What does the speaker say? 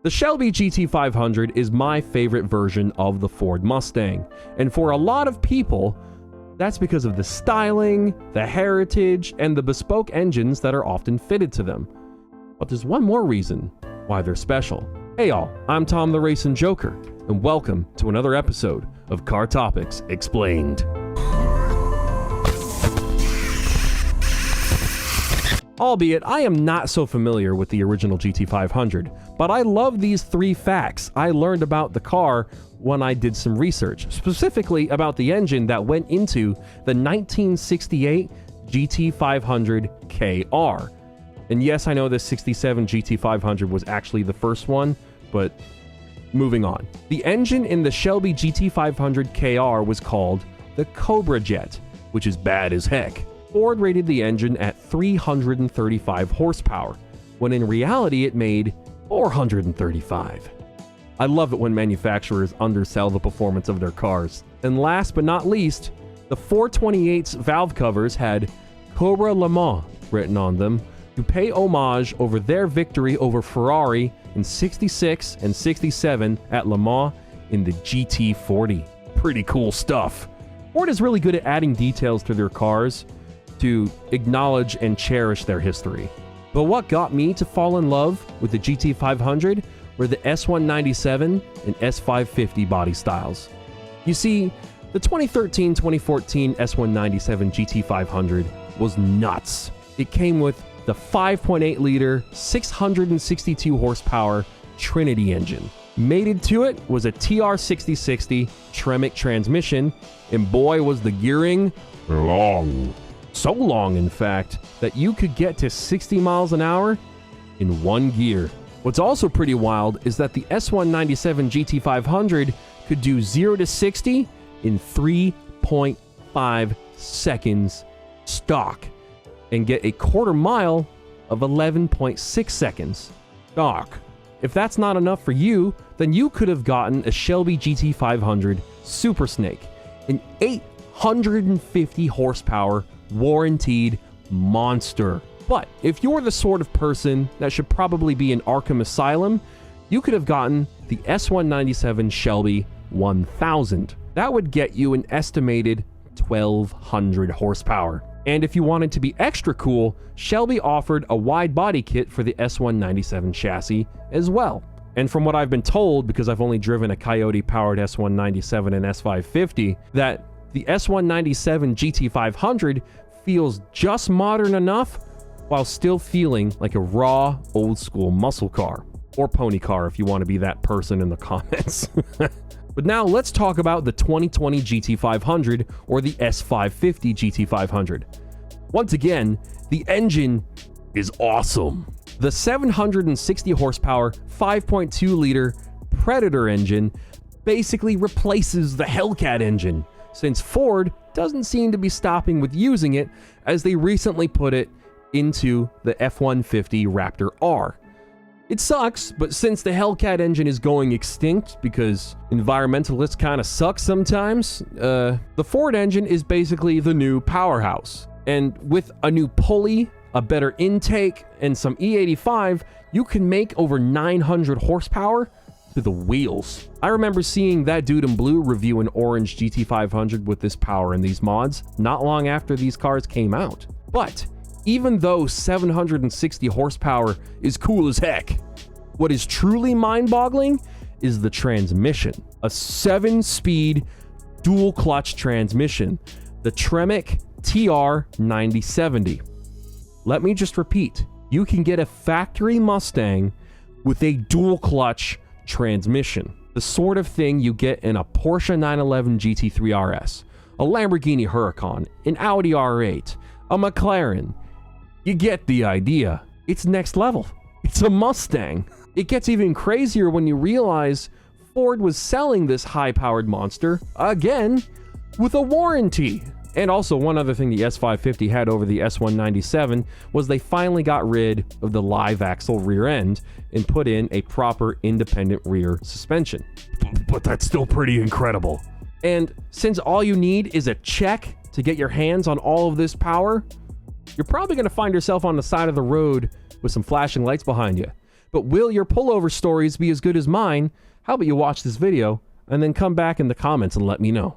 The Shelby GT500 is my favorite version of the Ford Mustang, and for a lot of people, that's because of the styling, the heritage, and the bespoke engines that are often fitted to them. But there's one more reason why they're special. Hey y'all, I'm Tom the Racing Joker, and welcome to another episode of Car Topics Explained. Albeit, I am not so familiar with the original GT500, but I love these three facts I learned about the car when I did some research, specifically about the engine that went into the 1968 GT500 KR. And yes, I know the 67 GT500 was actually the first one, but moving on. The engine in the Shelby GT500 KR was called the Cobra jet, which is bad as heck. Ford rated the engine at 335 horsepower, when in reality it made 435. I love it when manufacturers undersell the performance of their cars. And last but not least, the 428's valve covers had Cobra Le Mans written on them to pay homage over their victory over Ferrari in 66 and 67 at Le Mans in the GT40. Pretty cool stuff. Ford is really good at adding details to their cars to acknowledge and cherish their history. But what got me to fall in love with the GT500 were the S197 and S550 body styles. You see, the 2013-2014 S197 GT500 was nuts. It came with the 5.8-liter, 662 horsepower Trinity engine. Mated to it was a TR6060 Tremec transmission, and boy was the gearing long. So long, in fact, that you could get to 60 miles an hour in one gear. What's also pretty wild is that the S197 GT500 could do 0 to 60 in 3.5 seconds stock and get a quarter mile of 11.6 seconds stock. If that's not enough for you, then you could have gotten a Shelby GT500 Supersnake, an 850 horsepower warranted monster. But if you're the sort of person that should probably be in Arkham Asylum, you could have gotten the S197 Shelby 1000. That would get you an estimated 1200 horsepower. And if you wanted to be extra cool, Shelby offered a wide body kit for the S197 chassis as well. And from what I've been told, because I've only driven a Coyote powered S197 and S550, that the S197 GT500 feels just modern enough while still feeling like a raw, old-school muscle car. Or pony car if you want to be that person in the comments. But now let's talk about the 2020 GT500 or the S550 GT500. Once again, the engine is awesome. The 760 horsepower, 5.2-liter Predator engine basically replaces the Hellcat engine, since Ford doesn't seem to be stopping with using it, as they recently put it into the F-150 Raptor R. It sucks, but since the Hellcat engine is going extinct because environmentalists kind of suck sometimes, the Ford engine is basically the new powerhouse. And with a new pulley, a better intake, and some E85, you can make over 900 horsepower to the wheels. I remember seeing that dude in blue review an orange GT500 with this power and these mods not long after these cars came out. But even though 760 horsepower is cool as heck, what is truly mind-boggling is the transmission. A 7-speed dual clutch transmission, the Tremec TR9070. Let me just repeat, you can get a factory Mustang with a dual clutch transmission, the sort of thing you get in a Porsche 911 GT3 RS, a Lamborghini Huracan, an Audi R8, a McLaren. You get the idea. It's next level. It's a Mustang. It gets even crazier when you realize Ford was selling this high-powered monster, again, with a warranty. And also, one other thing the S550 had over the S197 was they finally got rid of the live axle rear end and put in a proper independent rear suspension. But that's still pretty incredible. And since all you need is a check to get your hands on all of this power, you're probably going to find yourself on the side of the road with some flashing lights behind you. But will your pullover stories be as good as mine? How about you watch this video and then come back in the comments and let me know.